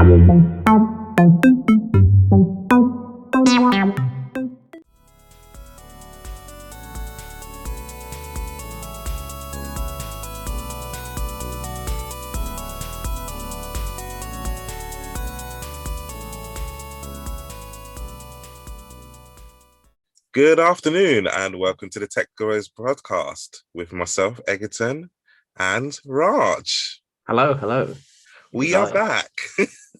Good afternoon and welcome to the Tech Gurus podcast with myself, Egerton, and Raj. Hello. We are back.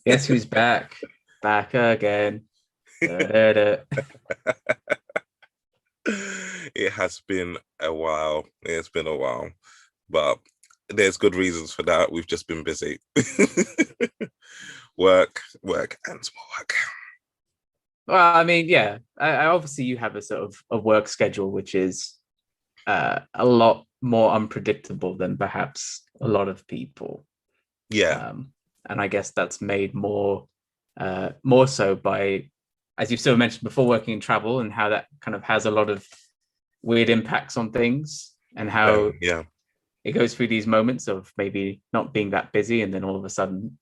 Guess who's back? Back again. Da-da-da. It has been a while. But there's good reasons for that. We've just been busy. work, and more work. Well, I mean, yeah. I obviously you have a sort of a work schedule which is a lot more unpredictable than perhaps a lot of people. Yeah. And I guess that's made more so by, as you've sort of mentioned before, working in travel and how that kind of has a lot of weird impacts on things and how it goes through these moments of maybe not being that busy and then all of a sudden,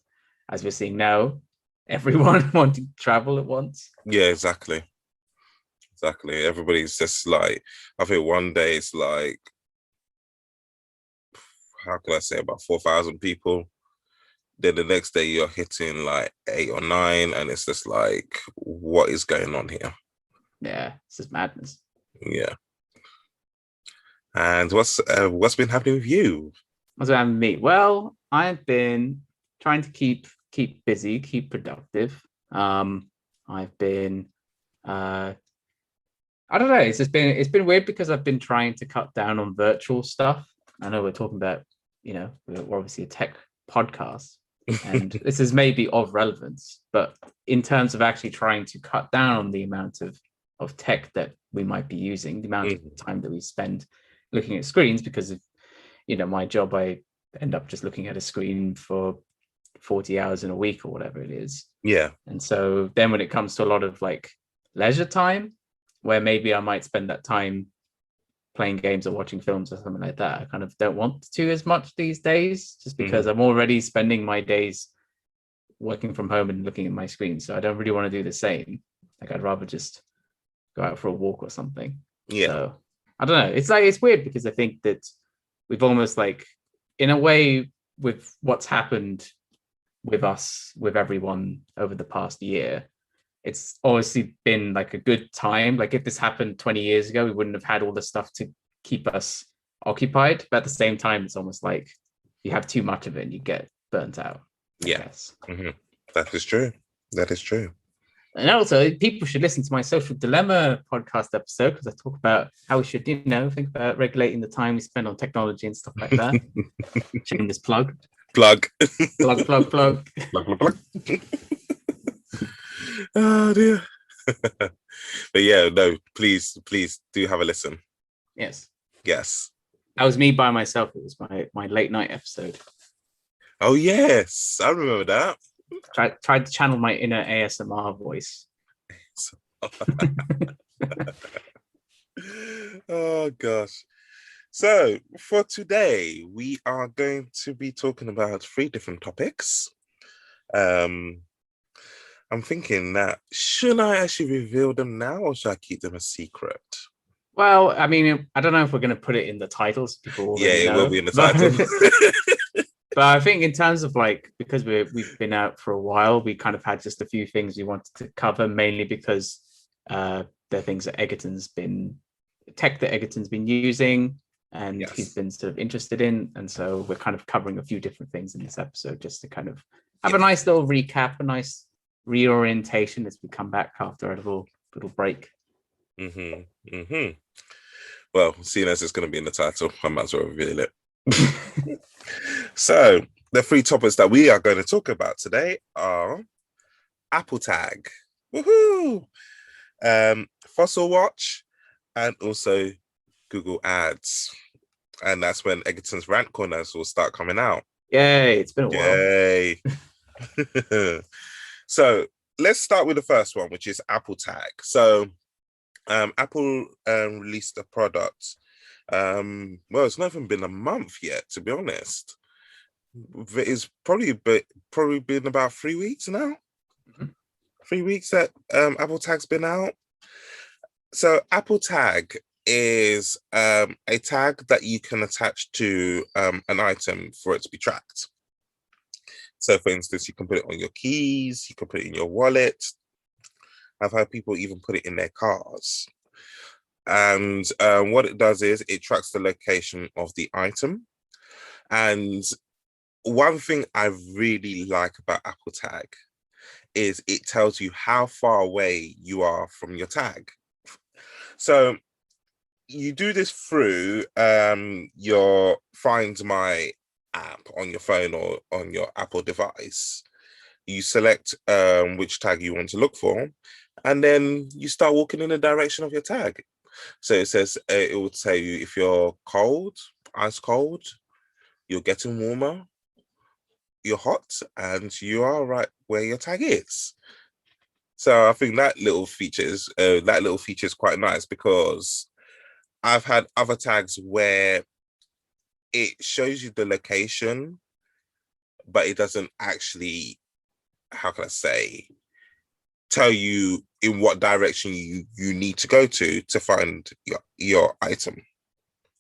as we're seeing now, everyone wanting to travel at once. Yeah, exactly. Everybody's just like, I think one day it's like, how can I say, about 4,000 people. Then the next day you're hitting like 8 or 9, and it's just like, what is going on here? Yeah, it's just madness. Yeah. And what's been happening with you? What's happening with me? Well, I've been trying to keep busy, keep productive. I've been I don't know. It's been weird because I've been trying to cut down on virtual stuff. I know we're talking about, we're obviously a tech podcast, and this is maybe of relevance, but in terms of actually trying to cut down on the amount of tech that we might be using, the amount of time that we spend looking at screens, because of my job, I end up just looking at a screen for 40 hours in a week or whatever it is. Yeah. And so then when it comes to a lot of like leisure time, where maybe I might spend that time playing games or watching films or something like that, I kind of don't want to as much these days, just because I'm already spending my days working from home and looking at my screen. So I don't really want to do the same. Like, I'd rather just go out for a walk or something. Yeah. So I don't know. It's weird because I think that we've almost, like, in a way, with what's happened with us, with everyone over the past year, it's obviously been like a good time. Like, if this happened 20 years ago, we wouldn't have had all the stuff to keep us occupied. But at the same time, it's almost like you have too much of it and you get burnt out. Yes. Mm-hmm. That is true. And also, people should listen to my Social Dilemma podcast episode, because I talk about how we should, think about regulating the time we spend on technology and stuff like that. Shameless plug. Plug. Plug. Oh dear. But yeah, no, please do have a listen. Yes. That was me by myself. It was my late night episode. Oh yes, I remember that. Tried to channel my inner ASMR voice. Oh gosh. So for today, we are going to be talking about 3 different topics. I'm thinking that, should I actually reveal them now, or should I keep them a secret? Well, I mean, I don't know if we're going to put it in the titles. People already know. It will be in the title. But I think in terms of, like, because we've been out for a while, we kind of had just a few things we wanted to cover, mainly because they're things that Egerton's been using, and he's been sort of interested in. And so we're kind of covering a few different things in this episode, just to kind of have a nice little recap, a nice reorientation as we come back after a little break. Well, seeing as it's going to be in the title, I might as well reveal it. So the 3 topics that we are going to talk about today are Apple Tag, woohoo, Fossil Watch, and also Google Ads. And that's when Egerton's rant corners will start coming out. Yay, it's been a while. Yay. So let's start with the first one, which is Apple Tag. So Apple released a product. Well, it's not even been a month yet, to be honest. It's probably been about 3 weeks now. Mhm. 3 weeks that Apple Tag's been out. So Apple Tag is a tag that you can attach to an item for it to be tracked. So, for instance, you can put it on your keys, you can put it in your wallet. I've had people even put it in their cars. And what it does is it tracks the location of the item. And one thing I really like about Apple Tag is it tells you how far away you are from your tag. So you do this through your Find My app on your phone or on your Apple device. You select which tag you want to look for, and then you start walking in the direction of your tag. So it says it will tell you if you're cold, ice cold, you're getting warmer, you're hot, and you are right where your tag is. So I think that little feature is quite nice because I've had other tags where it shows you the location, but it doesn't actually, how can I say, tell you in what direction you need to go to find your item.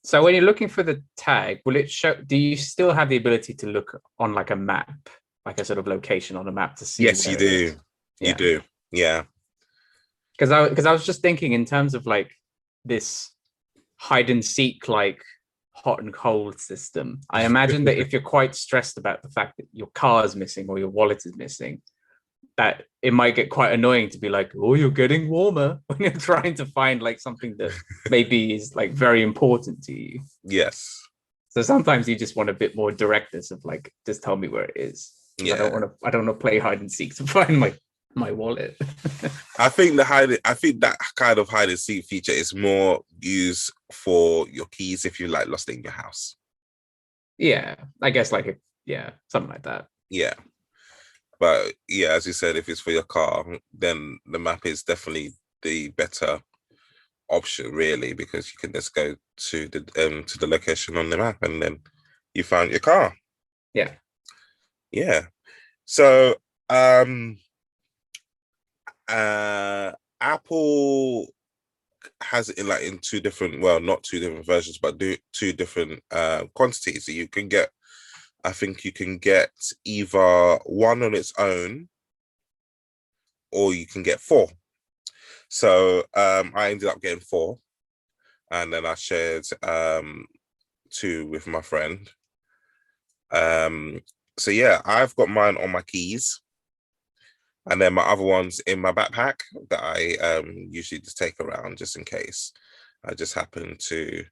So when you're looking for the tag, will it show? Do you still have the ability to look on like a map, like a sort of location on a map to see? Yes, you where it do. is? You Yeah, do. Yeah. because I was just thinking in terms of like this hide and seek like hot and cold system. I imagine that if you're quite stressed about the fact that your car is missing or your wallet is missing, that it might get quite annoying to be like, oh, you're getting warmer when you're trying to find like something that maybe is like very important to you. Yes. So sometimes you just want a bit more directness of like, just tell me where it is. I don't Yeah. want to. I don't want to play hide and seek to find my wallet. I think that kind of hide and seek feature is more used for your keys if you like lost it in your house. Yeah, I guess like yeah, something like that. Yeah. But yeah, as you said, if it's for your car, then the map is definitely the better option, really, because you can just go to the location on the map and then you found your car. Yeah. Yeah. So Apple has it in like in two different, well, not two different versions, but do two different quantities. So you can get, I think you can get either one on its own or you can get four. So I ended up getting four, and then I shared two with my friend. So yeah, I've got mine on my keys, and then my other one's in my backpack that I usually just take around just in case I just happen to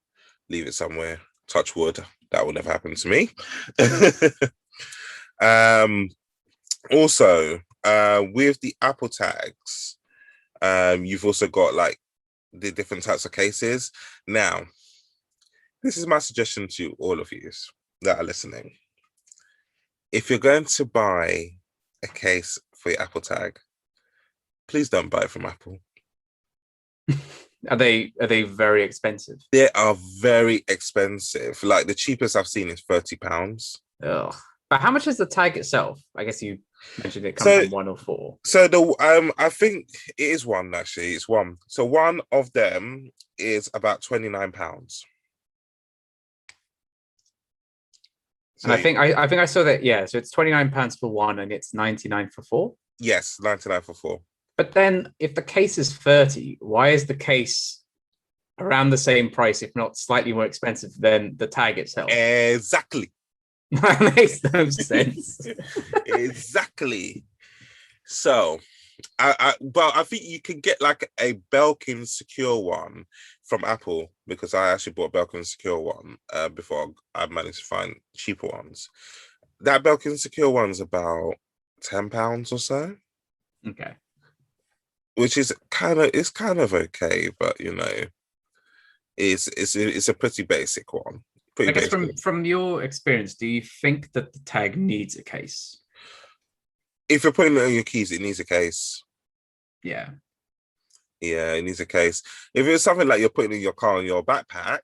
leave it somewhere. Touch wood, that will never happen to me. Also, with the Apple tags, you've also got like the different types of cases. Now, this is my suggestion to all of you that are listening. If you're going to buy a case for your Apple tag, please don't buy it from Apple. Are they very expensive? They are very expensive. Like the cheapest I've seen is £30. Ugh. But how much is the tag itself? I guess you mentioned it comes So in one or four. So I think it is one actually. It's one. So one of them is about £29. So And I think I saw that, yeah. So it's £29 for one and it's 99 for four. yes, 99 for four. But then if the case is 30, why is the case around the same price, if not slightly more expensive than the tag itself? Exactly. That makes no sense. Exactly. So I think you can get like a Belkin secure one from Apple, because I actually bought a Belkin secure one before I managed to find cheaper ones. That Belkin secure one's about £10 or so, Okay. which is kind of okay, but you know, it's a pretty basic one. Pretty I guess basic. from your experience, do you think that the tag needs a case? If you're putting it on your keys, it needs a case. Yeah. Yeah, it needs a case. If it's something like you're putting in your car in your backpack,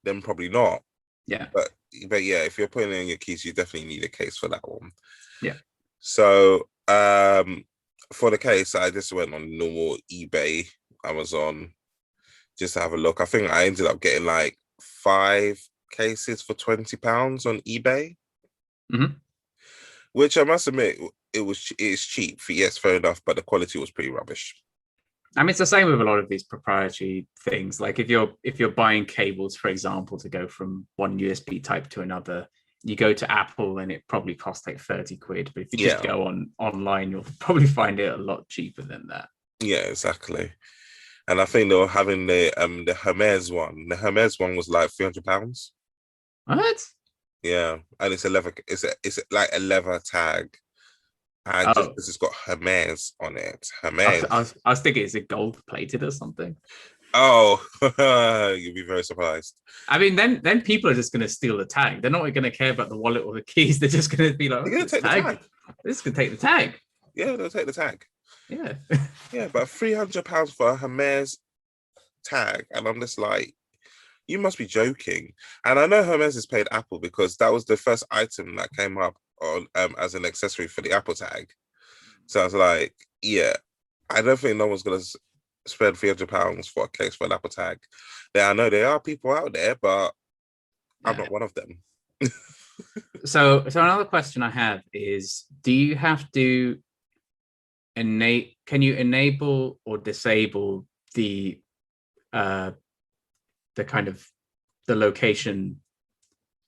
then probably not. Yeah. But but yeah, if you're putting in your keys, you definitely need a case for that one. Yeah. So for the case, I just went on normal eBay, Amazon, just to have a look. I think I ended up getting like 5 cases for £20 on eBay, which I must admit it's cheap. Yes, fair enough, but the quality was pretty rubbish. I mean, it's the same with a lot of these proprietary things. Like if you're buying cables, for example, to go from one USB type to another, you go to Apple and it probably costs like 30 quid. But if you just go online, you'll probably find it a lot cheaper than that. Yeah, exactly. And I think they were having the Hermes one. The Hermes one was like £300. What? Yeah, and it's a leather. It's like a leather tag, and just because it's got Hermes on it. Hermes. I was thinking, is it gold plated or something? Oh, you'll be very surprised. I mean, then people are just going to steal the tag. They're not going to care about the wallet or the keys. They're just going to be like, they're going to take the tag. This can take the tag. Yeah, they'll take the tag. Yeah. Yeah, but £300 for a Hermes tag, and I'm just like, you must be joking. And I know Hermes has paid Apple because that was the first item that came up on as an accessory for the Apple tag. So I was like, yeah, I don't think no one's going to spend £300 for a case for an Apple tag. I know there are people out there, but I'm not one of them. So another question I have is, do you have to can you enable or disable the kind of the location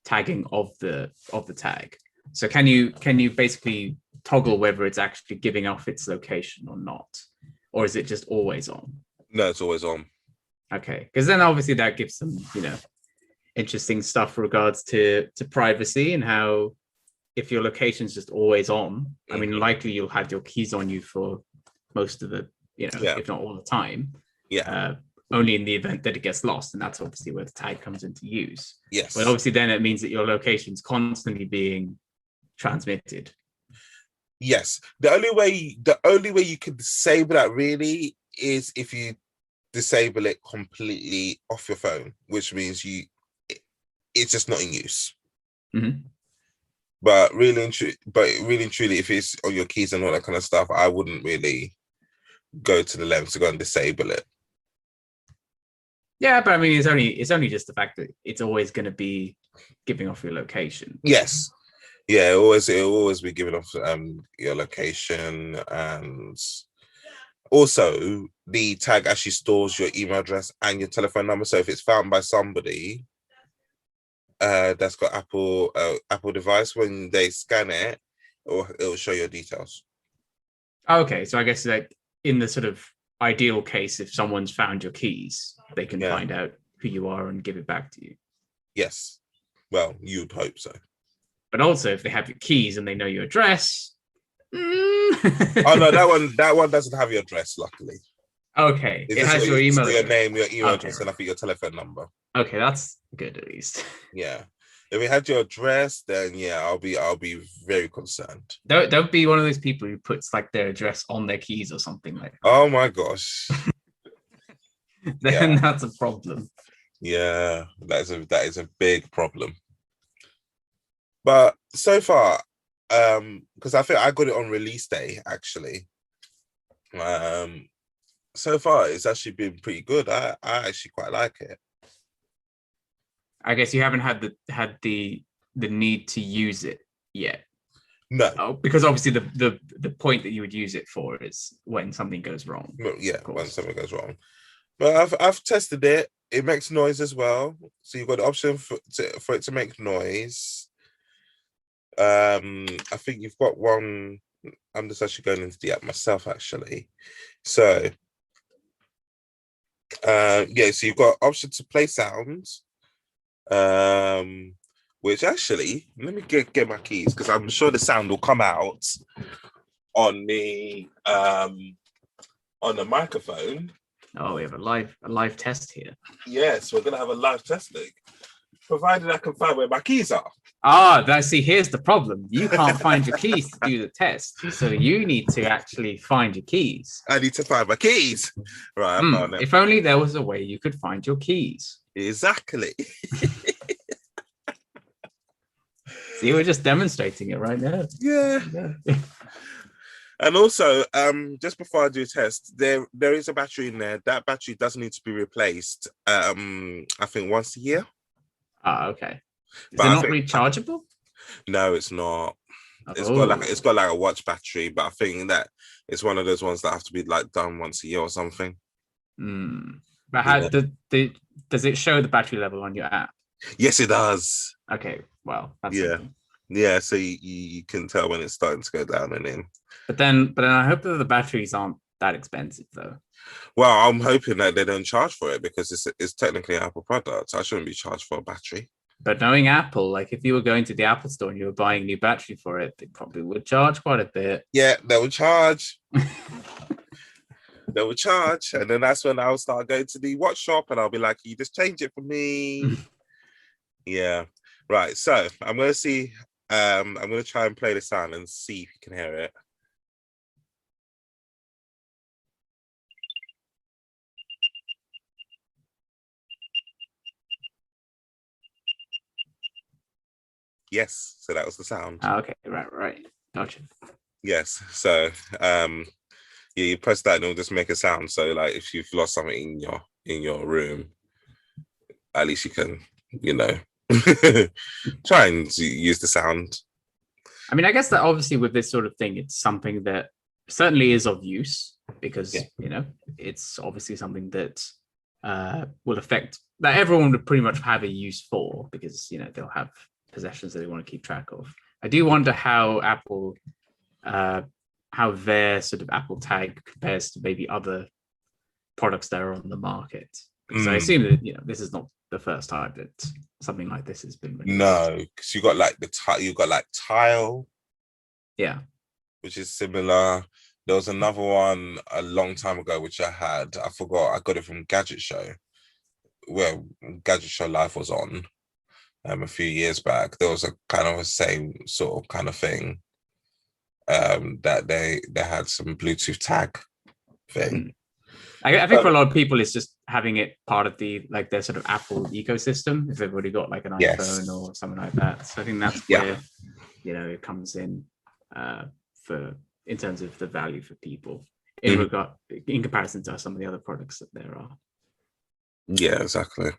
tagging of the tag? So can you basically toggle whether it's actually giving off its location or not, or is it just always on? No, it's always on. Okay, because then obviously that gives some interesting stuff regards to privacy and how if your location's just always on, I mean, likely you'll have your keys on you for most of the if not all the time. Yeah. Only in the event that it gets lost, and that's obviously where the tag comes into use. Yes. But obviously then it means that your location's constantly being transmitted. Yes. The only way you can disable that really is if you disable it completely off your phone, which means it's just not in use. Mm-hmm. But really and truly, if it's on your keys and all that kind of stuff, I wouldn't really go to the lengths to go and disable it. Yeah, but I mean, it's only just the fact that it's always going to be giving off your location. Yes, yeah, it'll always be giving off your location, and also the tag actually stores your email address and your telephone number. So if it's found by somebody that's got Apple device, when they scan it, it'll show your details. Okay, so I guess like in the sort of ideal case, if someone's found your keys, they can find out who you are and give it back to you. Yes. Well, you'd hope so. But also, if they have your keys and they know your address. Oh no, that one doesn't have your address, luckily. Okay. It has your email address. Your name, your email address, and I think your telephone number. Okay, that's good at least. Yeah. If it had your address, then yeah, I'll be very concerned. Don't be one of those people who puts like their address on their keys or something like that. Oh my gosh. Then that's a problem. Yeah, that is a big problem. But so far, because I think I got it on release day actually. So far it's actually been pretty good. I actually quite like it. I guess you haven't had the need to use it yet. No, because obviously the point that you would use it for is when something goes wrong. Yeah, when something goes wrong. But I've tested it. It makes noise as well. So you've got the option for it to make noise. I think you've got one. I'm just actually going into the app myself actually. So so you've got option to play sounds. Which actually, let me get my keys because I'm sure the sound will come out on the microphone. Oh, we have a live test here. Yes, we're gonna have a live test, Nick. Provided I can find where my keys are. Here's the problem. You can't find your keys to do the test. So you need to actually find your keys. I need to find my keys. Right. If only there was a way you could find your keys. Exactly. See, we're just demonstrating it right now. Yeah. And also, just before I do a test, there is a battery in there. That battery does need to be replaced. I think once a year. Ah, okay. Is But it I not think rechargeable? no, it's not. Oh, It's got like a watch battery, but I think that it's one of those ones that have to be like done once a year or something. But how Yeah. does it show the battery level on your app? Yes, it does. Okay, well, that's Yeah. something. Yeah, so you can tell when it's starting to go down and in. But then I hope that the batteries aren't that expensive though. Well, I'm hoping that they don't charge for it because it's technically an Apple product. I shouldn't be charged for a battery. But knowing Apple, like if you were going to the Apple store and you were buying a new battery for it, they probably would charge quite a bit. Yeah, they will charge. They will charge. And then that's when I'll start going to the watch shop and I'll be like, you just change it for me. Yeah. Right. So I'm gonna see. I'm gonna try and play the sound and see if you can hear it. Yes, so that was the sound. Okay, right. Gotcha. Yes. So yeah, you press that and it'll just make a sound. So like if you've lost something in your room, at least you can, try and use the sound. I mean, I guess that obviously with this sort of thing, it's something that certainly is of use because it's obviously something that will affect that everyone would pretty much have a use for because they'll have possessions that they want to keep track of. I do wonder how Apple, how their sort of Apple Tag compares to maybe other products that are on the market. Because I assume that this is not the first time that something like this has been released. No, because you got like Tile, yeah, which is similar. There was another one a long time ago which I had. I forgot. I got it from Gadget Show, where Gadget Show Live was on a few years back. There was a kind of the same sort of kind of thing. That they had some Bluetooth tag thing. I think for a lot of people, it's just having it part of their sort of Apple ecosystem. If they've already got like an iPhone or something like that, so I think that's where it comes in in terms of the value for people in comparison to some of the other products that there are. Yeah, exactly.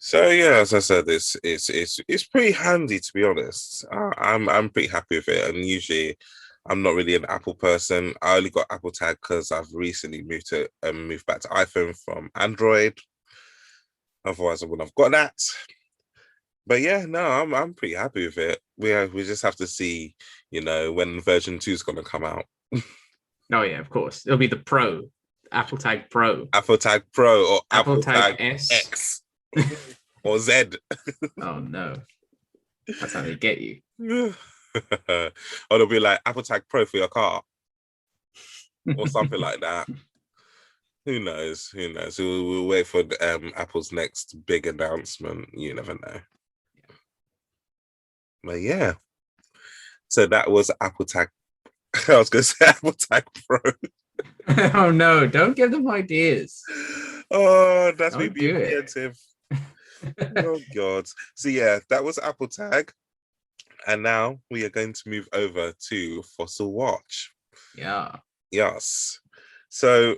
So yeah, as I said, it's pretty handy to be honest. I'm pretty happy with it, and usually I'm not really an Apple person. I only got Apple Tag because I've recently moved back to iPhone from Android. Otherwise, I wouldn't have got that. But yeah, no, I'm pretty happy with it. We just have to see, when version 2 is going to come out. Oh yeah, of course. It'll be the Pro, Apple Tag Pro, Apple Tag Pro, or Apple Tag S. X, or Z. Oh no, that's how they get you. Or it'll be like Apple Tag Pro for your car, or something like that. Who knows? We'll wait for Apple's next big announcement. You never know. But yeah, so that was Apple Tag. I was going to say Apple Tag Pro. Oh no! Don't give them ideas. Oh, that's Don't me being creative. Oh God! So yeah, that was Apple Tag, and now we are going to move over to Fossil Watch. Yeah. Yes. So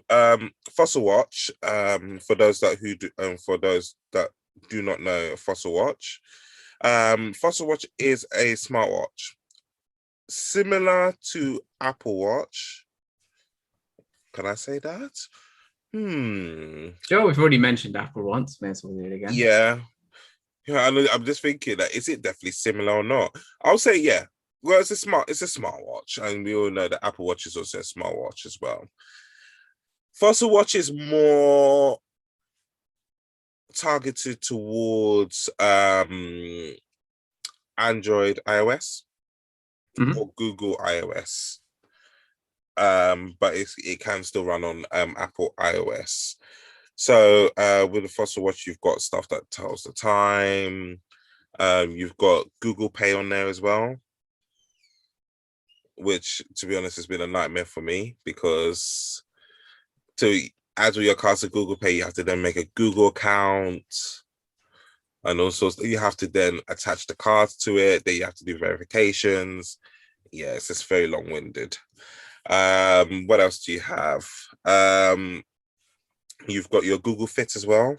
Fossil Watch. For those that do not know Fossil Watch, Fossil Watch is a smartwatch similar to Apple Watch. Can I say that? Sure, we've already mentioned Apple once. May as well do it again. Yeah. I'm just thinking that is it definitely similar or not? I'll say yeah. Well, it's a smartwatch, and we all know that Apple Watch is also a smartwatch as well. Fossil Watch is more targeted towards Android iOS or Google iOS. But it can still run on Apple iOS. So with the Fossil Watch, you've got stuff that tells the time. You've got Google Pay on there as well, which, to be honest, has been a nightmare for me because to add all your cards to Google Pay, you have to then make a Google account. And also you have to then attach the cards to it. Then you have to do verifications. Yeah, it's just very long-winded. What else do you have? You've got your Google Fit as well.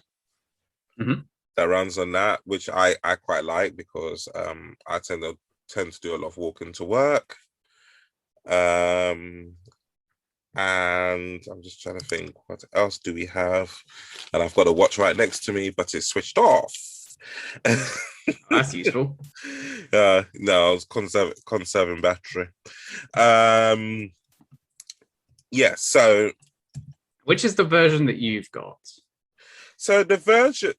Mhm. That runs on that, which I quite like because I tend to do a lot of walking to work. And I'm just trying to think, what else do we have? And I've got a watch right next to me, but it's switched off. That's useful. No, I was conserving battery. Yeah, so Which is the version that you've got? so the version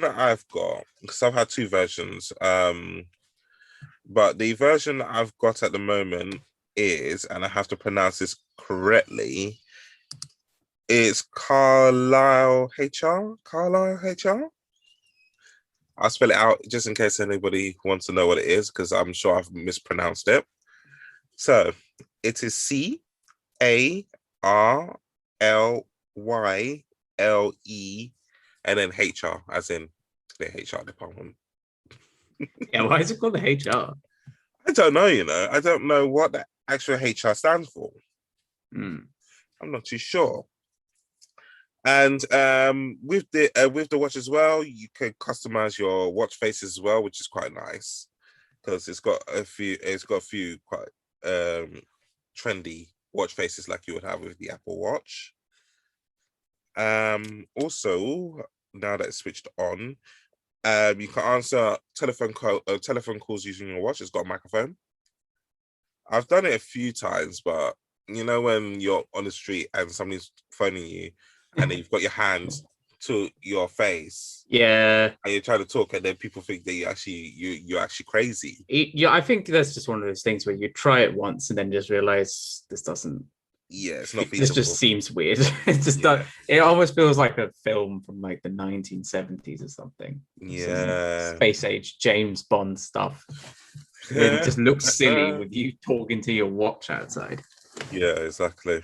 that I've got, because I've had two versions, but the version that I've got at the moment is, and I have to pronounce this correctly, it's Carlisle HR. Carlisle HR. I'll spell it out just in case anybody wants to know what it is, because I'm sure I've mispronounced it. So it is CARLYLE and then HR, as in the HR department. Yeah, why is it called the HR? I don't know, I don't know what the actual HR stands for. Mm. I'm not too sure. And with the watch as well, you can customize your watch faces as well, which is quite nice because it's got a few quite trendy watch faces like you would have with the Apple Watch. Also, now that it's switched on, you can answer telephone calls using your watch. It's got a microphone. I've done it a few times, but when you're on the street and somebody's phoning you and then you've got your hands to your face, Yeah, and you're trying to talk, and then people think that you're actually crazy. yeah. I think that's just one of those things where you try it once and then just realize this doesn't. Yeah, it's not This feasible. just seems weird. It just does. It almost feels like a film from like the 1970s or something. Yeah, Space age James Bond stuff. It just looks silly with you talking to your watch outside. Yeah, exactly.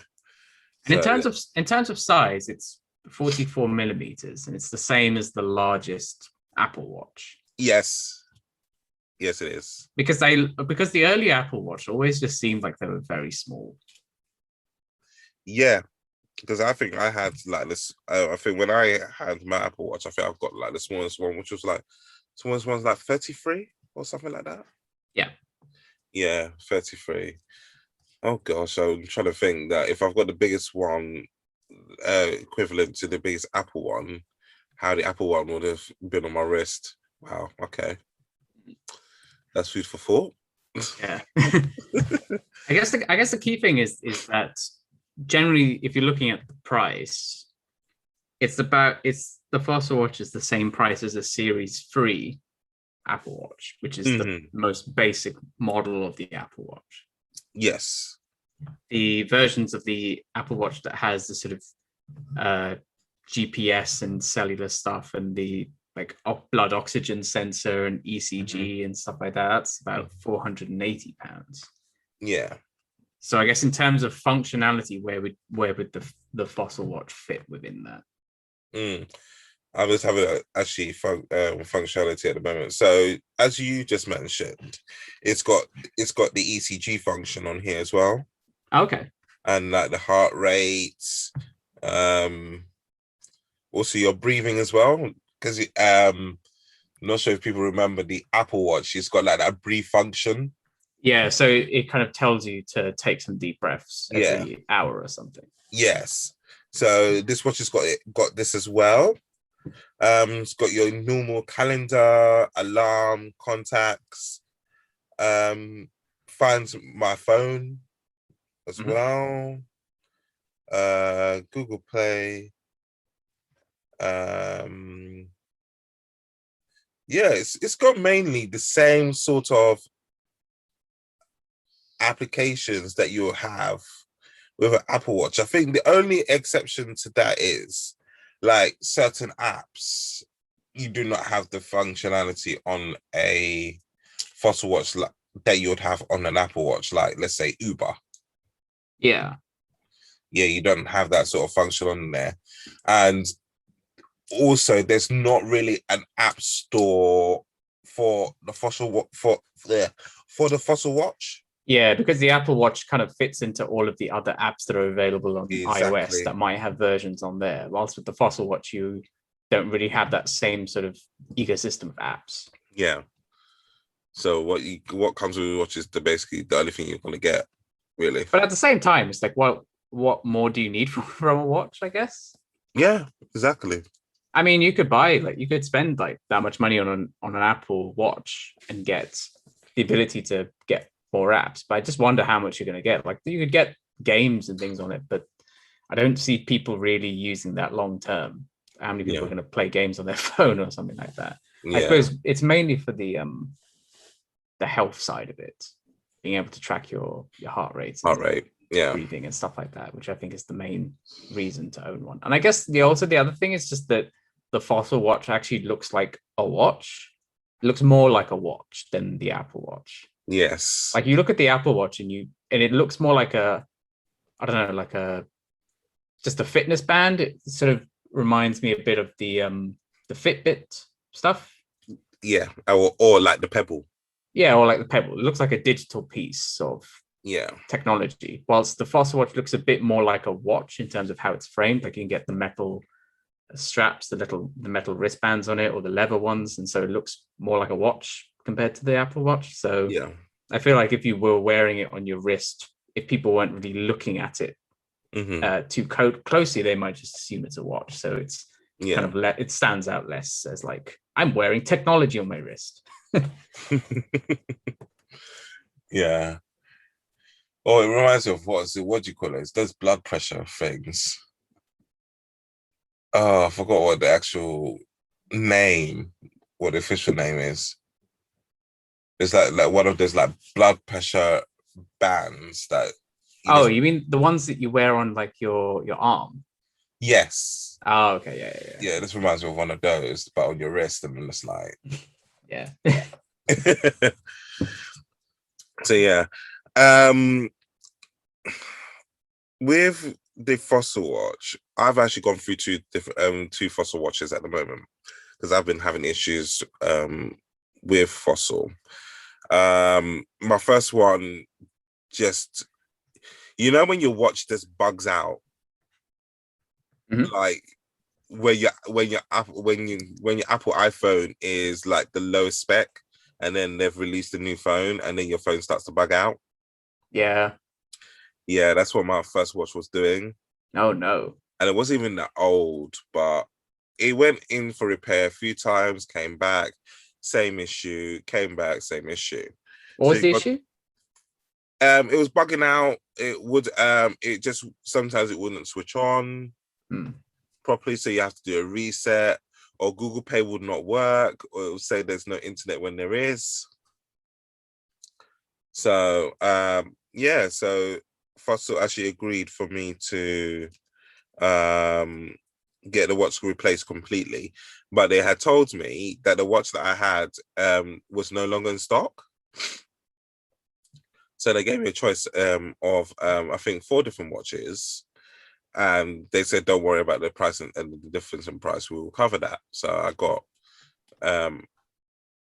And in terms of size, it's 44 millimeters, and it's the same as the largest Apple Watch. Yes, it is. Because the early Apple Watch always just seemed like they were very small. Yeah, because I think I had like this. I think when I had my Apple Watch, I think I've got like the smallest one, which was like smallest one's like 33 or something like that. Yeah, 33. Oh gosh, I'm trying to think that if I've got the biggest one, equivalent to the biggest Apple one, how the Apple one would have been on my wrist. Wow. Okay, that's food for thought. Yeah. I guess the key thing is that generally, if you're looking at the price, the Fossil Watch is the same price as a Series 3 Apple Watch, which is the most basic model of the Apple Watch. Yes. The versions of the Apple Watch that has the sort of GPS and cellular stuff and the like blood oxygen sensor and ECG and stuff like that, that's about £480. Yeah. So I guess in terms of functionality, where would the Fossil Watch fit within that? I was having actually functionality at the moment. So as you just mentioned, it's got the ECG function on here as well. Okay. And like the heart rates, also your breathing as well. Because I'm not sure if people remember the Apple Watch. It's got like that breathe function. Yeah, so it kind of tells you to take some deep breaths every hour or something. Yes. So this watch has got this as well. It's got your normal calendar, alarm, contacts, finds my phone as well, Google Play. It's got mainly the same sort of applications that you'll have with an Apple Watch. I think the only exception to that is like certain apps, you do not have the functionality on a Fossil Watch that you would have on an Apple Watch, like let's say Uber. Yeah, you don't have that sort of function on there. And also there's not really an app store for the Fossil Watch. Yeah, because the Apple Watch kind of fits into all of the other apps that are available on iOS Exactly. that might have versions on there. Whilst with the Fossil Watch, you don't really have that same sort of ecosystem of apps. Yeah. So what comes with your watch is basically the only thing you're gonna get, really. But at the same time, it's like, what more do you need from a watch, I guess? Yeah, exactly. I mean, you could spend like that much money on an Apple Watch and get the ability to get more apps. But I just wonder how much you're going to get. Like you could get games and things on it, but I don't see people really using that long term. How many people are going to play games on their phone or something like that? I suppose it's mainly for the health side of it, being able to track your heart rates, breathing and stuff like that, which I think is the main reason to own one. And I guess the other thing is just that the Fossil Watch actually looks like a watch. It looks more like a watch than the Apple Watch. Yes. Like you look at the Apple Watch and it looks more like I don't know, like just a fitness band. It sort of reminds me a bit of the Fitbit stuff. Yeah, or like the Pebble. Yeah, or like the Pebble. It looks like a digital piece of technology. Whilst the Fossil Watch looks a bit more like a watch in terms of how it's framed. Like you can get the metal straps, the metal wristbands on it, or the leather ones, and so it looks more like a watch compared to the Apple Watch. So I feel like if you were wearing it on your wrist, if people weren't really looking at it too closely, they might just assume it's a watch. So it's kind of it stands out less as like I'm wearing technology on my wrist. Yeah. Oh, it reminds me of what do you call it? It's those blood pressure things. Oh, I forgot what the actual name, what the official name is. It's like one of those like blood pressure bands that. You mean the ones that you wear on like your arm? Yes. Oh, okay, yeah. Yeah, this reminds me of one of those, but on your wrist, and it's like, yeah. So yeah, with the Fossil Watch, I've actually gone through two Fossil watches at the moment because I've been having issues with Fossil. My first one just, when your watch just bugs out, like when your Apple iPhone is like the lowest spec, and then they've released a new phone, and then your phone starts to bug out. Yeah, that's what my first watch was doing. Oh no! And it wasn't even that old, but it went in for repair a few times, came back, same issue, came back, same issue. What was the issue? It was bugging out. It would it just sometimes it wouldn't switch on properly, so you have to do a reset, or Google Pay would not work, or it will say there's no internet when there is. So so Fossil actually agreed for me to get the watch replaced completely, but they had told me that the watch that I had was no longer in stock. So they gave me a choice of I think 4 different watches, and they said don't worry about the price and the difference in price, we will cover that. So I got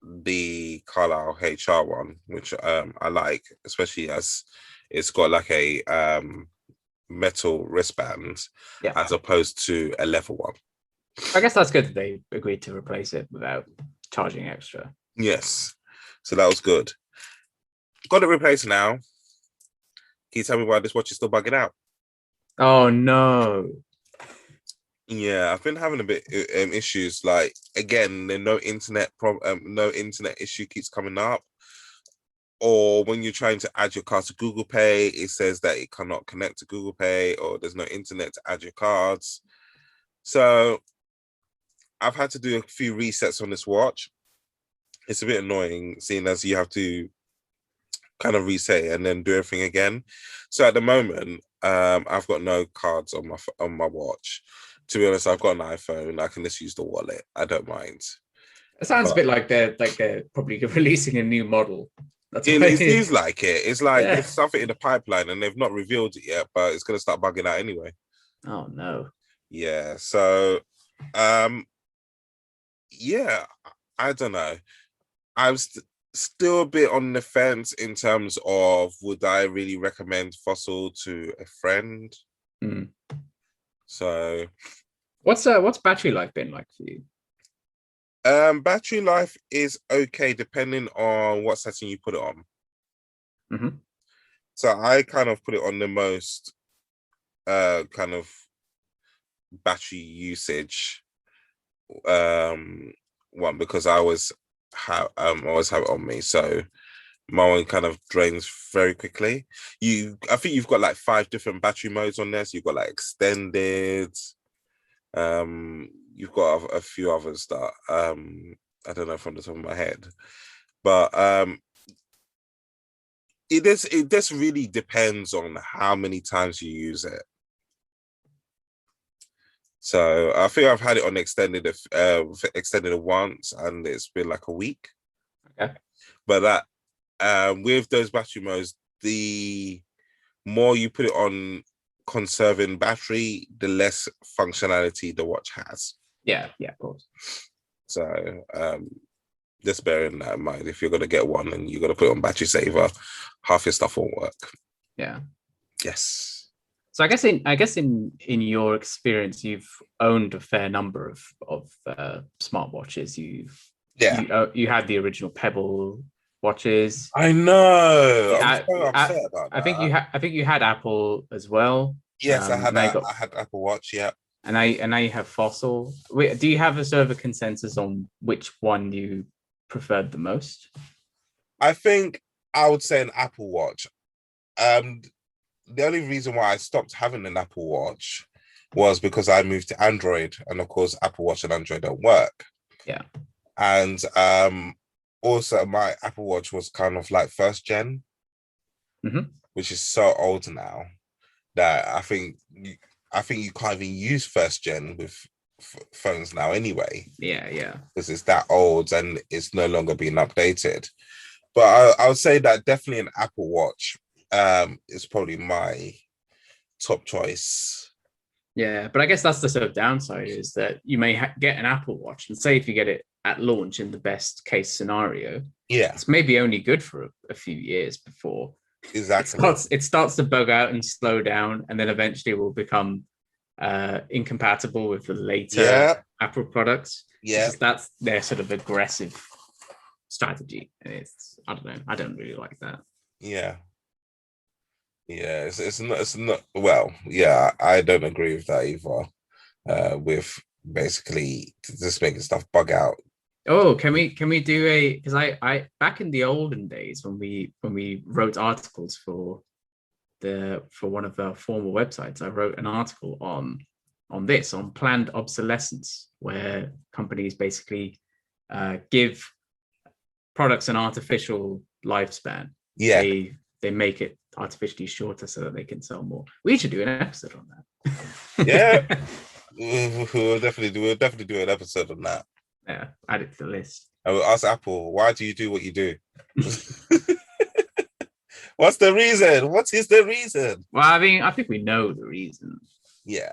the Carlisle HR one, which I like, especially as it's got like a metal wristband as opposed to a leather one. I guess that's good that they agreed to replace it without charging extra. Yes, so that was good. Got it replaced now. Can you tell me why this watch is still bugging out? Oh no. Yeah, I've been having a bit issues. Like again, the no internet issue keeps coming up. Or when you're trying to add your cards to Google Pay, it says that it cannot connect to Google Pay, or there's no internet to add your cards. So I've had to do a few resets on this watch. It's a bit annoying, seeing as you have to kind of reset it and then do everything again. So at the moment, I've got no cards on my watch. To be honest, I've got an iPhone. I can just use the wallet. I don't mind. It sounds a bit like they're probably releasing a new model. It seems like it. It's like there's something in the pipeline and they've not revealed it yet, but it's going to start bugging out anyway. Oh no. Yeah. So Yeah, I don't know. I'm still a bit on the fence in terms of would I really recommend Fossil to a friend? Mm. So, What's battery life been like for you? battery life is okay depending on what setting you put it on. Mm-hmm. So I kind of put it on the most kind of battery usage one because I always have it on me. So my one kind of drains very quickly. I think you've got like 5 different battery modes on there. So you've got like extended, you've got a few others that I don't know from the top of my head. But it just really depends on how many times you use it. So I think I've had it on extended once, and it's been like a week. Okay. But that with those battery modes, the more you put it on conserving battery, the less functionality the watch has. Yeah, of course. So just bearing that in mind, if you're gonna get one and you're gonna put it on battery saver, half your stuff won't work. Yeah. Yes. So I guess in your experience, you've owned a fair number of smartwatches. You had the original Pebble watches. I know. I'm I so upset about that. I think you had Apple as well. Yes, Now you got I had Apple Watch, yeah. and now you have Fossil. Wait, do you have a sort of a consensus on which one you preferred the most? I think I would say an Apple Watch. Um, the only reason why I stopped having an Apple Watch was because I moved to Android, and of course, Apple Watch and Android don't work. Yeah. And also my Apple Watch was kind of like first gen, which is so old now that I think you can't even use first gen with phones now anyway. Yeah. Because it's that old and it's no longer being updated. But I would say that definitely an Apple Watch is probably my top choice. Yeah, but I guess that's the sort of downside is that you may get an Apple Watch, and say if you get it at launch in the best case scenario, Yeah, it's maybe only good for a few years before exactly. it starts to bug out and slow down, and then eventually will become incompatible with the later Apple products. Yeah, That's their sort of aggressive strategy, and I don't know, I don't really like that. yeah. Yeah, it's not well, yeah, I don't agree with that either. With basically just making stuff bug out. Oh, can we do a because I back in the olden days when we wrote articles for one of our former websites, I wrote an article on planned obsolescence, where companies basically give products an artificial lifespan. Yeah. They make it artificially shorter so that they can sell more. We should do an episode on that. Yeah. We'll definitely do an episode on that. Yeah, add it to the list. I will ask Apple, why do you do what you do? What's the reason? What is the reason? Well, I mean, I think we know the reason. Yeah.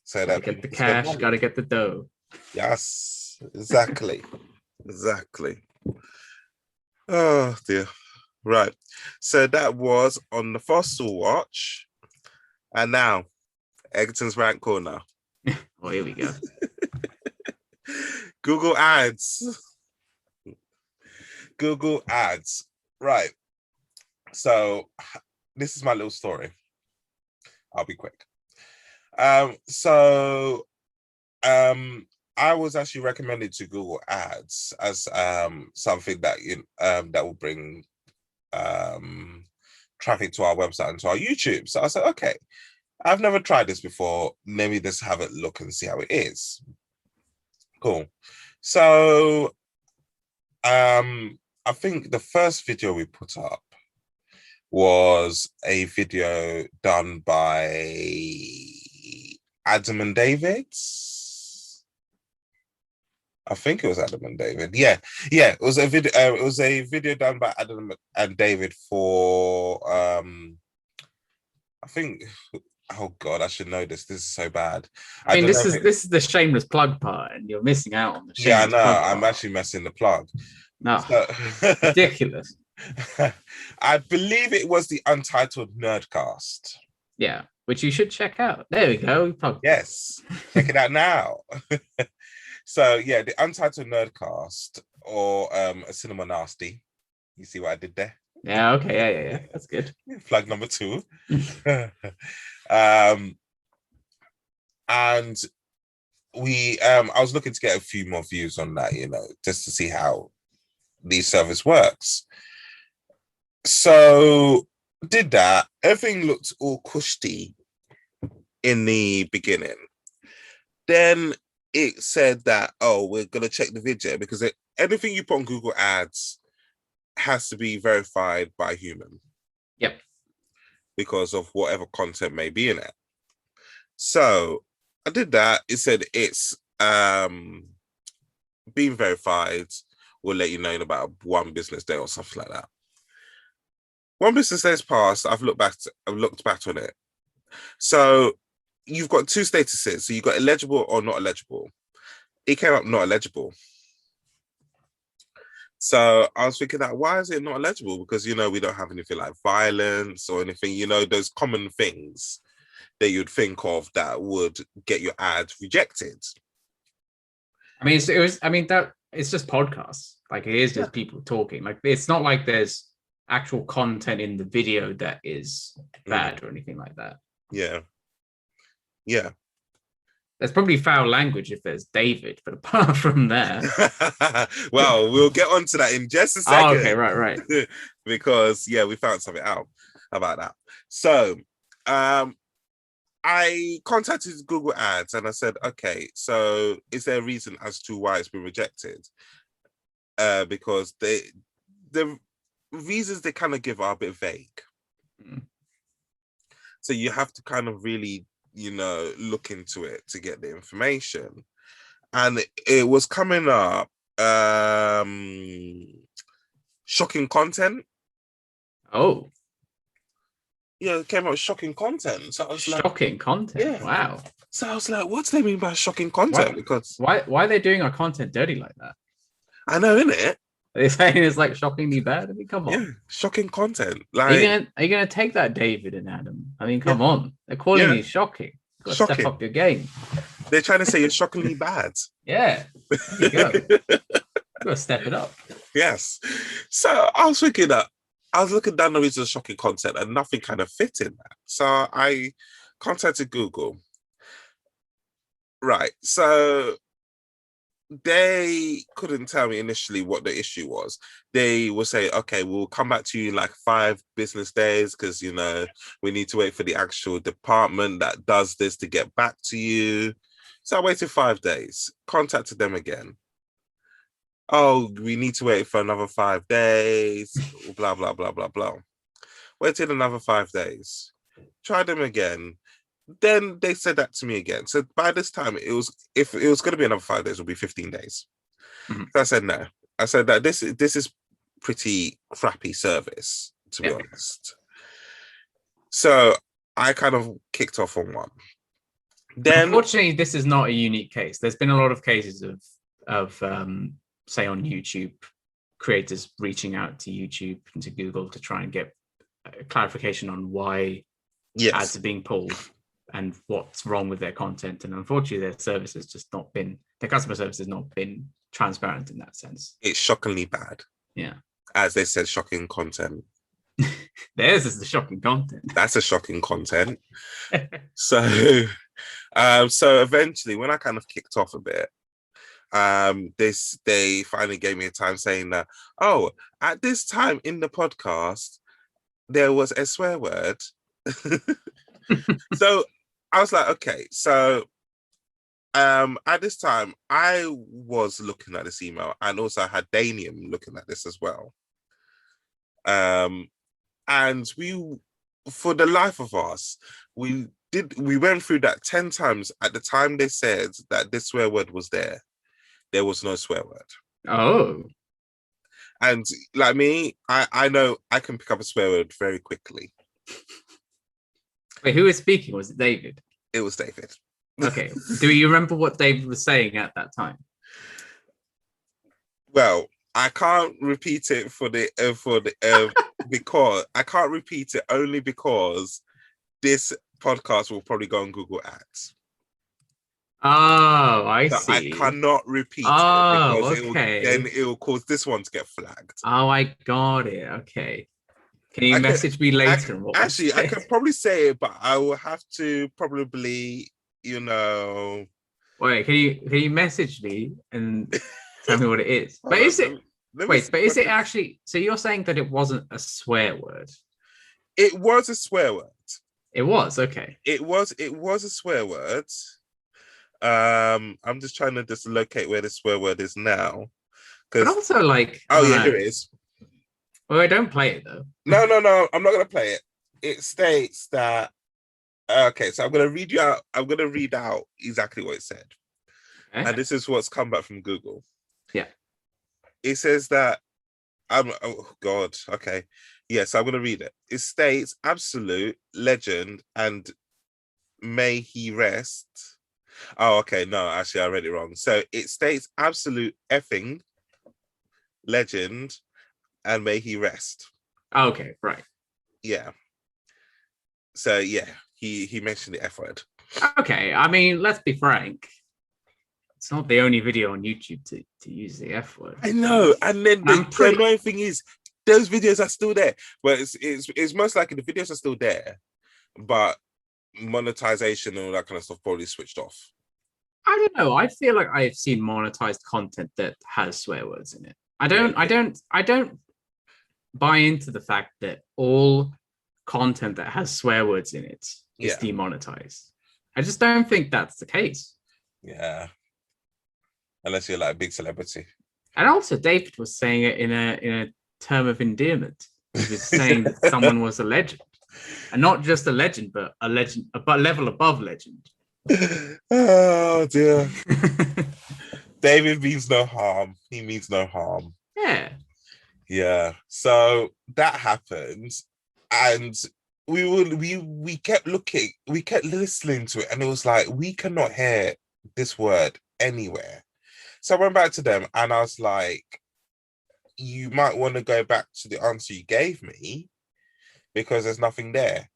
So gotta get the cash, gotta get the dough. Yes, exactly. Exactly. Oh dear. Right. So that was on the Fossil Watch. And now, Egerton's Rant Corner. Oh, here we go. Google Ads. Google Ads. Right. So this is my little story. I'll be quick. I was actually recommended to Google Ads as something that that will bring traffic to our website and to our YouTube. So I said, okay, I've never tried this before. Maybe let's have a look and see how it is. Cool. So I think the first video we put up was a video done by Adam and David. I think it was Adam and David. Yeah. It was a video. It was a video done by Adam and David for. I think Oh God, I should know this. This is so bad. I I mean, don't know this if is it, this is the shameless plug part, and you're missing out on the yeah, I shameless know. plug I'm part. actually messing the plug. No, So ridiculous. I believe it was the Untitled Nerdcast. Yeah, which you should check out. There we go. We plugged it. Yes, check it out now. So yeah, the Untitled Nerdcast or a Cinema Nasty. You see what I did there? Yeah. Okay. Yeah. That's good. Plug number 2. um, and I was looking to get a few more views on that, just to see how the service works. So did that. Everything looked all cushy in the beginning. Then it said that, oh, we're gonna check the video because anything you put on Google Ads has to be verified by a human. Yep. Because of whatever content may be in it. So I did that. It said it's being verified. We'll let you know in about 1 business day or something like that. 1 business day has passed. I've looked back on it. So you've got 2 statuses. So you've got eligible or not eligible. It came up not eligible. So I was thinking that why is it not eligible? Because we don't have anything like violence or anything, those common things that you'd think of that would get your ad rejected. I mean, that it's just podcasts. Like it is just people talking. Like it's not like there's actual content in the video that is bad or anything like that. Yeah. There's probably foul language if there's David, but apart from that, well, we'll get onto that in just a second. Oh, okay, right. Because we found something out about that. So, I contacted Google Ads and I said, okay, so is there a reason as to why it's been rejected? Because the reasons they kind of give are a bit vague. So you have to kind of really, look into it to get the information. And it was coming up shocking content. Oh. Yeah, it came out with shocking content. So I was shocking content. Yeah. Wow. So I was like, what do they mean by shocking content? Because why are they doing our content dirty like that? I know, innit? They're saying it's like shockingly bad. I mean, come on. Yeah, shocking content. Like, are you gonna take that, David and Adam? I mean, come on. They're calling you shocking. You've got to step up your game. They're trying to say you're shockingly bad. Yeah. There you go. You've got to step it up. Yes. So I was thinking that I was looking down the reasons of shocking content and nothing kind of fit in that. So I contacted Google. Right. So they couldn't tell me initially what the issue was. They will say, okay, we'll come back to you in like 5 business days because, we need to wait for the actual department that does this to get back to you. So I waited 5 days, contacted them again. Oh, we need to wait for another 5 days, blah, blah, blah, blah, blah. Waited another 5 days, tried them again. Then they said that to me again. So by this time, if it was going to be another 5 days, it would be 15 days. Mm-hmm. So I said no. I said that this is pretty crappy service, to be honest. So I kind of kicked off on one. Then, unfortunately, this is not a unique case. There's been a lot of cases of say on YouTube, creators reaching out to YouTube and to Google to try and get clarification on why ads are being pulled and what's wrong with their content. And unfortunately, their customer service has not been transparent in that sense. It's shockingly bad. Yeah. As they said, shocking content. Theirs is the shocking content. That's a shocking content. So eventually, when I kind of kicked off a bit, they finally gave me a time saying that, oh, at this time in the podcast, there was a swear word. So I was like, okay, so at this time, I was looking at this email and also I had Danium looking at this as well. And we, for the life of us, we went through that 10 times. At the time they said that this swear word was there was no swear word. Oh. And like me, I know I can pick up a swear word very quickly. Wait, who was speaking? Was it David? It was David. Okay. Do you remember what David was saying at that time? Well, I can't repeat it because I can't repeat it only because this podcast will probably go on Google Ads. Oh, I So I see. cannot repeat it Oh, because okay. it will cause this one to get flagged. Oh, I got it. Okay. Can you I can message me later on what was actually I said? can probably say it, but I will have to probably, you know. Wait, can you message me and tell me what it is? But Hold on, is it let me wait, see but if I is it can. actually so you're saying that it wasn't a swear word? It was a swear word. It was, okay. It was a swear word. I'm just trying to just locate where the swear word is now. But Because also like, I oh don't yeah, know. here it is. Well, I don't play it though. No, I'm not gonna play it. It states that okay, so I'm gonna read out exactly what it said. Okay. And this is what's come back from Google. Yeah. It says that oh god, okay. Yeah, so I'm gonna read it. It states absolute legend and may he rest. Oh, okay. No, actually, I read it wrong. So it states absolute effing legend and may he rest. Okay, right. Yeah. So yeah, he mentioned the F word. Okay. I mean, let's be frank. It's not the only video on YouTube to use the F word. I know. And then I'm the pretty annoying thing is those videos are still there. Well, it's most likely the videos are still there, but monetization and all that kind of stuff probably switched off. I don't know. I feel like I've seen monetized content that has swear words in it. Really? I don't buy into the fact that all content that has swear words in it is Yeah. demonetized. I just don't think that's the case. Yeah. Unless you're like a big celebrity. And also, David was saying it in a term of endearment. He was saying that someone was a legend, and not just a legend, but a legend, a level above legend. Oh dear. David means no harm. He means no harm. Yeah. Yeah. So that happened, and we kept looking, we kept listening to it, and it was like we cannot hear this word anywhere. So I went back to them, and I was like, "You might want to go back to the answer you gave me because there's nothing there."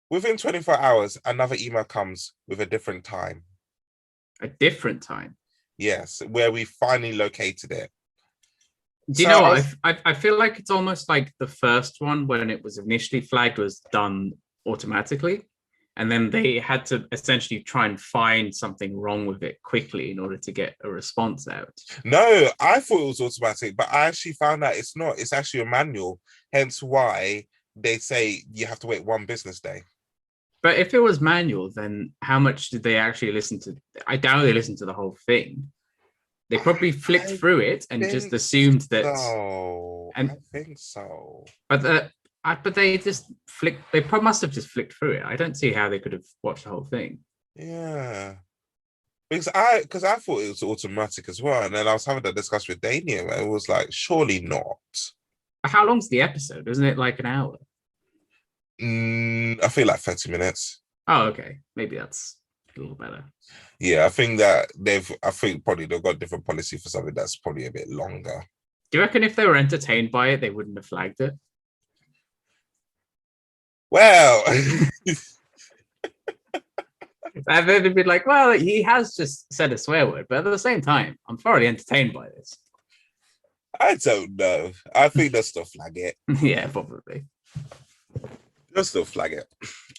Within 24 hours, another email comes with a different time. A different time. Yes, where we finally located it. Do you know what? I feel like it's almost like the first one when it was initially flagged was done automatically. And then they had to essentially try and find something wrong with it quickly in order to get a response out. No, I thought it was automatic, but I actually found out it's not. It's actually a manual. Hence why they say you have to wait 1 business day. But if it was manual, then how much did they actually listen to? I doubt they listened to the whole thing. They probably flicked through it and just assumed that. So And I think so. But they just flicked. They probably must have just flicked through it. I don't see how they could have watched the whole thing. Yeah, because I thought it was automatic as well, and then I was having that discussion with Daniel, and it was like, surely not. How long's the episode? Isn't it like an hour? I feel like 30 minutes. Oh, okay. Maybe that's a little better. Yeah, I think that I think probably they've got a different policy for something that's probably a bit longer. Do you reckon if they were entertained by it, they wouldn't have flagged it? Well, And then they'd be like, well, he has just said a swear word, but at the same time, I'm thoroughly entertained by this. I don't know. I think they'll still flag it. Yeah, probably. They'll still flag it.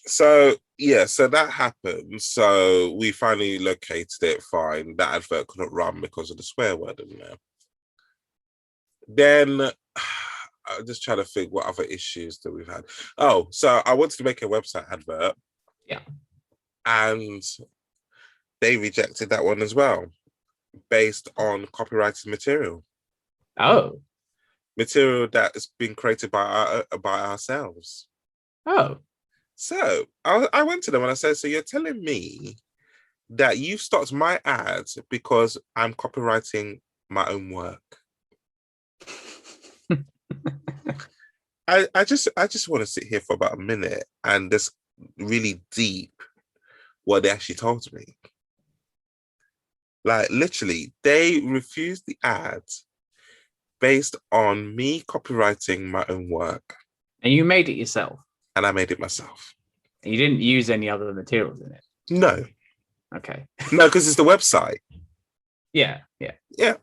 So, yeah, so that happened. So we finally located it fine. That advert couldn't run because of the swear word in there. Then I'm just trying to think what other issues that we've had. Oh, so I wanted to make a website advert. Yeah. And they rejected that one as well, based on copyrighted material. Oh. Material that has been created by ourselves. Oh. So I went to them and I said, so you're telling me that you've stopped my ads because I'm copywriting my own work? I just want to sit here for about a minute and just really deep what they actually told me. Like literally, they refused the ads based on me copywriting my own work. And you made it yourself. And I made it myself. And you didn't use any other materials in it. No. Okay. No, because it's the website. Yeah. Yeah.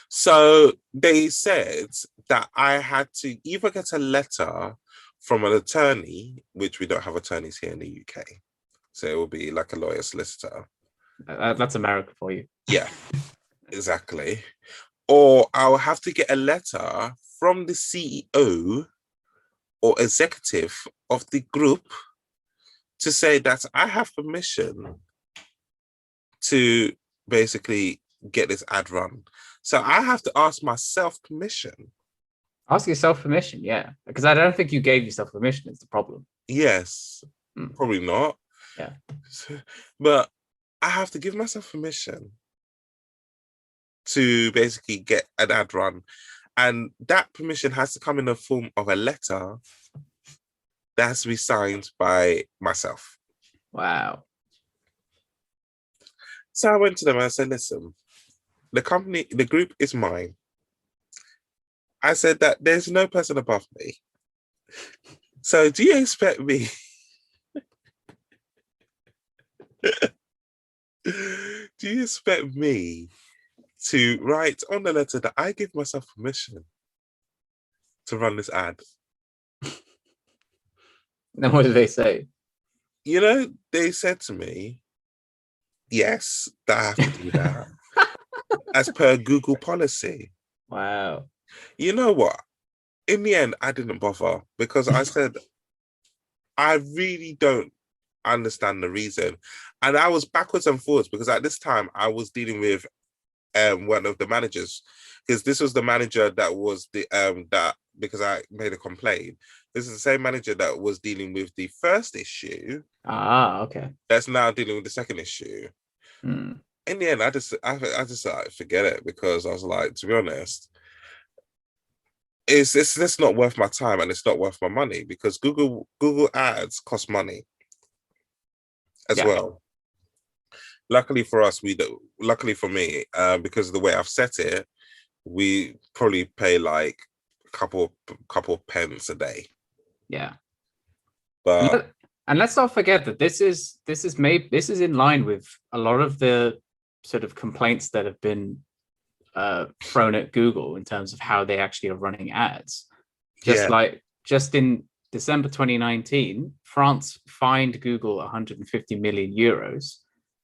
So they said that I had to either get a letter from an attorney, which we don't have attorneys here in the UK. So it will be like a lawyer solicitor. That's America for you. Yeah, exactly. Or I'll have to get a letter from the CEO or executive of the group to say that I have permission to basically get this ad run. So I have to ask myself permission. Ask yourself permission, yeah. Because I don't think you gave yourself permission is the problem. Yes, probably not. Yeah. But I have to give myself permission to basically get an ad run. And that permission has to come in the form of a letter that has to be signed by myself. Wow. So I went to them and I said, listen, the group is mine. I said that there's no person above me. So do you expect me? Do you expect me to write on the letter that I give myself permission to run this ad? Then what did they say? You know, they said to me, yes, that I have to do that as per Google policy. Wow. You know what? In the end, I didn't bother because I said, I really don't understand the reason. And I was backwards and forwards because at this time I was dealing with one of the managers, because this was the manager that was the that because I made a complaint. This is the same manager that was dealing with the first issue. Okay. That's now dealing with the second issue. In the end, I just like, forget it, because I was like, to be honest, it's not worth my time and it's not worth my money, because Google ads cost money as well. Luckily for us, we do. Luckily for me, because of the way I've set it, we probably pay like a couple pence a day. Yeah. But and let's not forget that this is in line with a lot of the sort of complaints that have been thrown at Google in terms of how they actually are running ads. Just in December 2019, France fined Google 150 million euros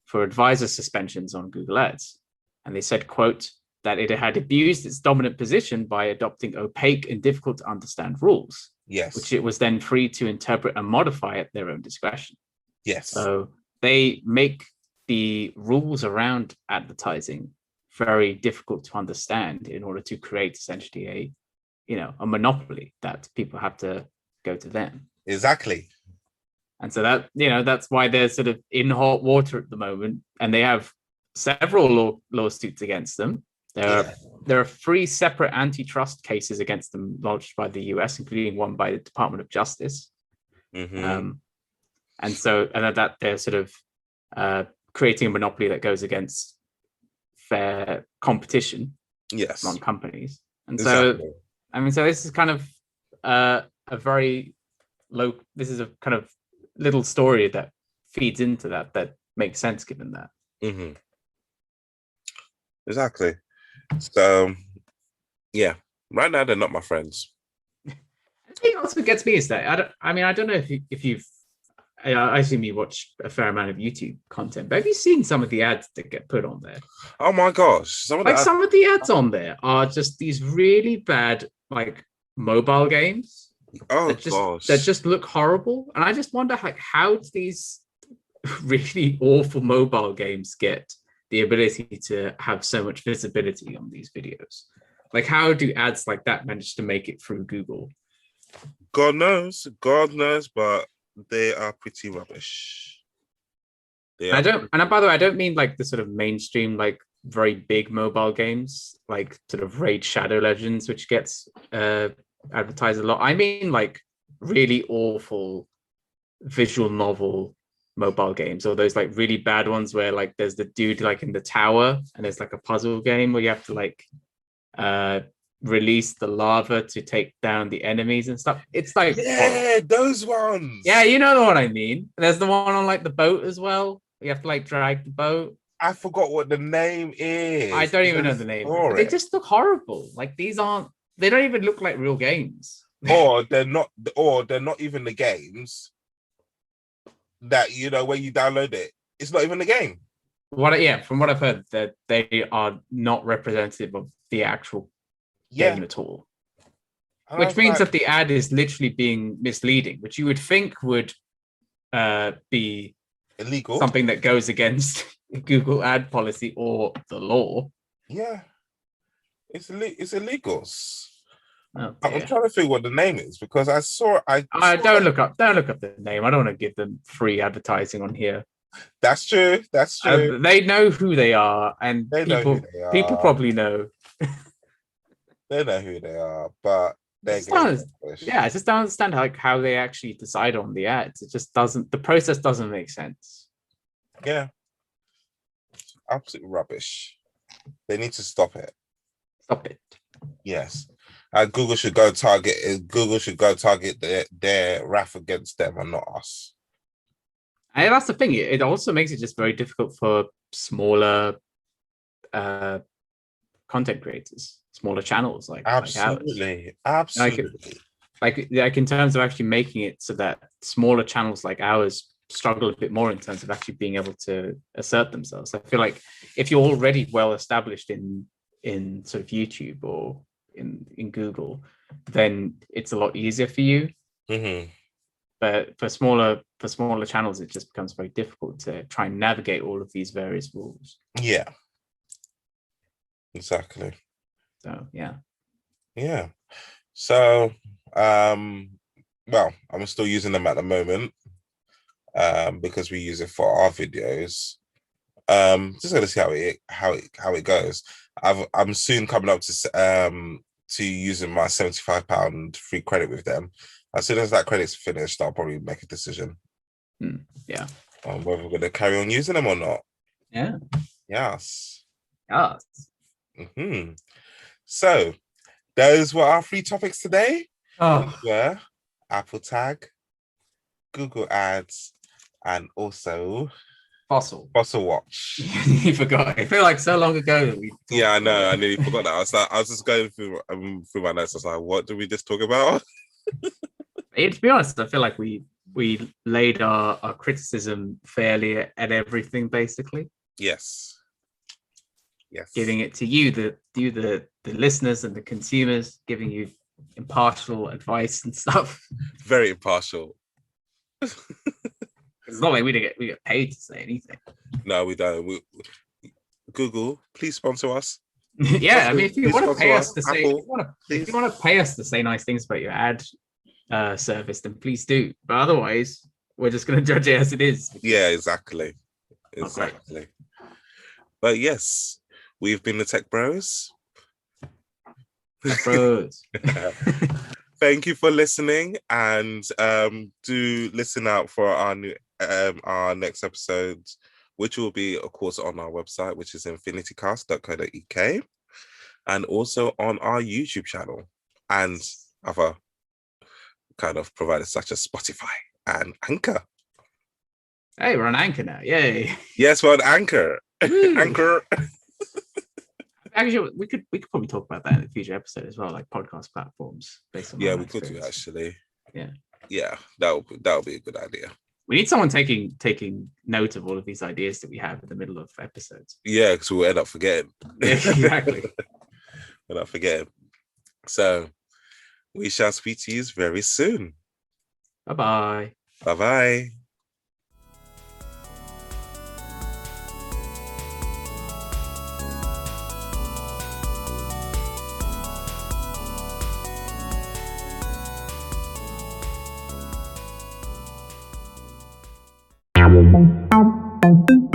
for advisor suspensions on Google Ads. And they said, quote, that it had abused its dominant position by adopting opaque and difficult to understand rules. Yes. Which it was then free to interpret and modify at their own discretion. Yes. So they make the rules around advertising very difficult to understand in order to create essentially a monopoly that people have to go to them. Exactly. And so that, that's why they're sort of in hot water at the moment, and they have several lawsuits against them. There are 3 separate antitrust cases against them lodged by the US, including one by the Department of Justice. And that they're sort of creating a monopoly that goes against fair competition among companies. And so, so this is kind of a very low. This is a kind of little story that feeds into that makes sense given that. Exactly. So, yeah, right now they're not my friends. The thing also gets me is that I don't know if you've. I assume you watch a fair amount of YouTube content, but have you seen some of the ads that get put on there? Oh my gosh! Some of the ads on there are just these really bad, like, mobile games. That just look horrible, and I just wonder how do these really awful mobile games get the ability to have so much visibility on these videos? Like, how do ads like that manage to make it through Google? God knows, but they are pretty rubbish. By the way, I don't mean like the sort of mainstream, like very big mobile games, like sort of Raid Shadow Legends, which gets advertised a lot. I mean like really awful visual novel mobile games, or those like really bad ones where like there's the dude like in the tower and there's like a puzzle game where you have to like release the lava to take down the enemies and stuff. It's like Yeah, those ones. Yeah, you know the one I mean. There's the one on like the boat as well. You have to like drag the boat. I forgot what the name is. I don't even know the name. But they just look horrible. Like they don't even look like real games. Or they're not even the games that, you know, when you download it, it's not even the game. From what I've heard, that they are not representative of the actual game at all. Which means that the ad is literally being misleading, which you would think would be illegal, something that goes against Google ad policy or the law. Yeah, it's illegal. Oh, I'm trying to think what the name is because don't look up the name. I don't want to give them free advertising on here. That's true. They know who they are, and people probably know. They know who they are, but I just don't understand how they actually decide on the ads. It just doesn't. The process doesn't make sense. Yeah, absolute rubbish. They need to stop it. Stop it. Yes. Google should go target their wrath against them and not us. And that's the thing. It also makes it just very difficult for smaller content creators, smaller channels like absolutely. Like in terms of actually making it so that smaller channels like ours struggle a bit more in terms of actually being able to assert themselves. I feel like if you're already well established in sort of YouTube or in Google, then it's a lot easier for you. Mm-hmm. But for smaller channels, it just becomes very difficult to try and navigate all of these various rules. Yeah. Exactly. So yeah. So well, I'm still using them at the moment because we use it for our videos. Just gonna see how it goes. I'm soon coming up to using my £75 free credit with them. As soon as that credit's finished, I'll probably make a decision. Yeah. On whether we're gonna carry on using them or not. Yeah. Yes. Mm-hmm. So those were our 3 topics today. Were Apple Tag, Google Ads, and also Fossil Watch. You forgot. I feel like so long ago that we. Yeah, I know. I nearly forgot that. I was just going through my notes. I was like, "What did we just talk about?" To be honest, I feel like we laid our criticism fairly at everything, basically. Yes. Giving it to you, the listeners and the consumers, giving you impartial advice and stuff. Very impartial. It's not like we get paid to say anything. No, we don't. Google, please sponsor us. Yeah, I mean, if you want to pay us to say, if you want to pay us to say nice things about your ad service, then please do. But otherwise, we're just going to judge it as it is. Yeah, exactly. But yes, we've been the Tech Bros. Thank you for listening, and do listen out for our new our next episodes, which will be, of course, on our website, which is infinitycast.co.uk, and also on our YouTube channel and other kind of providers such as Spotify and Anchor. Hey, we're on Anchor now! Yay! Yes, we're on Anchor. Anchor. Actually, we could probably talk about that in a future episode as well, like podcast platforms based on. Yeah, we could do actually. Yeah, that'll be a good idea. We need someone taking note of all of these ideas that we have in the middle of episodes. Yeah, because we'll end up forgetting. Exactly. We'll not forgetting. So we shall speak to you very soon. Bye-bye. Bye-bye. Thank you.